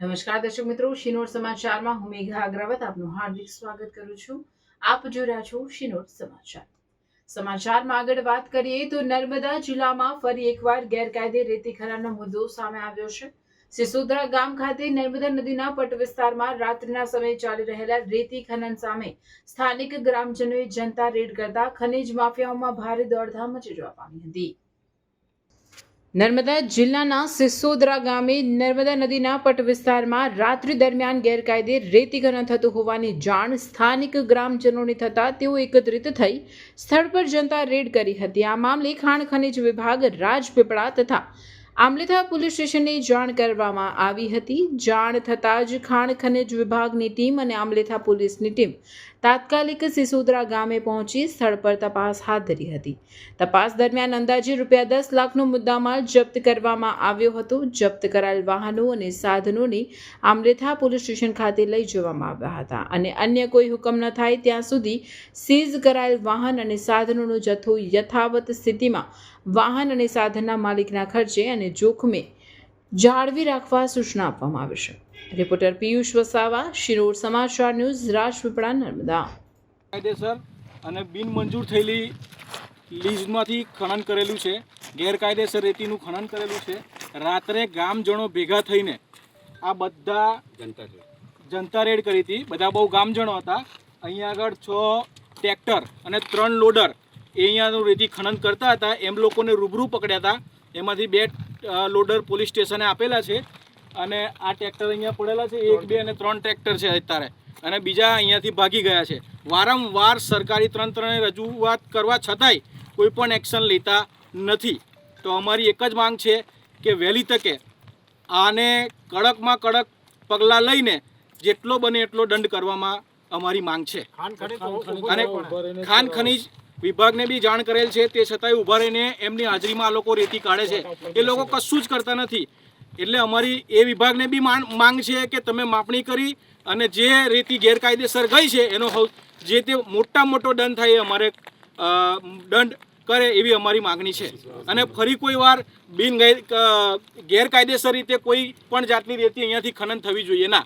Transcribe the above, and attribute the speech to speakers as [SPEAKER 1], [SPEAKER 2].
[SPEAKER 1] નમસ્કાર દર્શક મિત્રો, શિનોર સમાચારમાં હું મેઘા અગ્રવત આપનું હાર્દિક સ્વાગત કરું છું। આપ જોઈ રહ્યા છો શિનોર સમાચાર। સમાચારમાં આગળ વાત કરીએ તો નર્મદા જિલ્લામાં ફરી એકવાર ગેરકાયદે રેતી ખનનનો મુદ્દો સામે આવ્યો છે। સિસોદરા ગામ ખાતે નર્મદા નદીના પટ વિસ્તારમાં રાત્રિના સમયે ચાલી રહેલા રેતી ખનન સામે સ્થાનિક ગ્રામજનોએ જનતા રેડ કરતા ખનીજ માફિયાઓમાં ભારે દોડધામ મચી જવા પામી હતી। નર્મદા જિલ્લાના સિસોદરા ગામે નર્મદા નદીના પટ વિસ્તારમાં રાત્રિ દરમિયાન ગેરકાયદે રેતી ખનન થતું હોવાની જાણ સ્થાનિક ગ્રામજનોને થતાં તેઓ એકત્રિત થઈ સ્થળ પર જનતા રેડ કરી હતી। આ મામલે ખાણ ખનીજ વિભાગ, રાજપીપળા તથા આમલેથા પોલીસ સ્ટેશનને જાણ કરવામાં આવી હતી। જાણ થતાં જ ખાણ ખનીજ વિભાગની ટીમ અને આમલેથા પોલીસની ટીમ તાત્કાલિક સિસોદરા ગામે પહોંચી સ્થળ પર તપાસ હાથ ધરી હતી। તપાસ દરમિયાન અંદાજે ₹10 લાખનો મુદ્દામાલ જપ્ત કરવામાં આવ્યો હતો। જપ્ત કરાયેલ વાહનો અને સાધનોને આમલેથા પોલીસ સ્ટેશન ખાતે લઈ જવામાં આવ્યા હતા અને અન્ય કોઈ હુકમ ન થાય ત્યાં સુધી સીઝ કરાયેલ વાહન અને સાધનોનો જથ્થો યથાવત સ્થિતિમાં વાહન અને સાધનના માલિકના ખર્ચે અને જોખમે જાળવી રાખવા સૂચના આપવામાં આવી છે। રિપોર્ટર પિયુષ વસાવા, શિનોર સમાચાર ન્યૂઝ, રાજપીપળા, નર્મદા।
[SPEAKER 2] કાયદેસર અને બિનમંજૂર થયેલી લીઝમાંથી ખનન કરેલું છે, ગેરકાયદેસર રેતીનું ખનન કરેલું છે। રાત્રે ગામજનો ભેગા થઈને આ બધા જનતા રેડ કરી હતી। બધા બહુ ગામજનો હતા। અહીંયા આગળ 6 ટ્રેક્ટર અને 3 લોડર એ અહીંયાનું રેતી ખનન કરતા હતા। એમ લોકોને રૂબરૂ પકડ્યા હતા। એમાંથી 2 લોડર પોલીસ સ્ટેશને આપેલા છે અને આ ટ્રેક્ટર અહીંયા પડેલા છે। 1, 2 અને 3 ટ્રેક્ટર છે અત્યારે, અને બીજા અહીંયાથી ભાગી ગયા છે। વારંવાર સરકારી તંત્રને રજૂઆત કરવા છતાંય કોઈ પણ એક્શન લેતા નથી। તો અમારી એક જ માંગ છે કે વહેલી તકે આને કડકમાં કડક પગલાં લઈને જેટલો બને એટલો દંડ કરવામાં અમારી માંગ છે। અને ખાણ ખનીજ વિભાગને બી જાણ કરેલ છે, તે છતાંય ઊભા રહીને એમની હાજરીમાં આ લોકો રેતી કાઢે છે। એ લોકો કશું જ કરતા નથી। એટલે અમારી એ વિભાગને બી માંગ છે કે તમે માપણી કરી અને જે રેતી ગેરકાયદેસર ગઈ છે એનો જે તે મોટામાં મોટો દંડ થાય, અમારે દંડ કરે એવી અમારી માગણી છે। અને ફરી કોઈ વાર ગેરકાયદેસર રીતે કોઈ પણ જાતની રેતી અહીંયાથી ખનન થવી જોઈએ ના।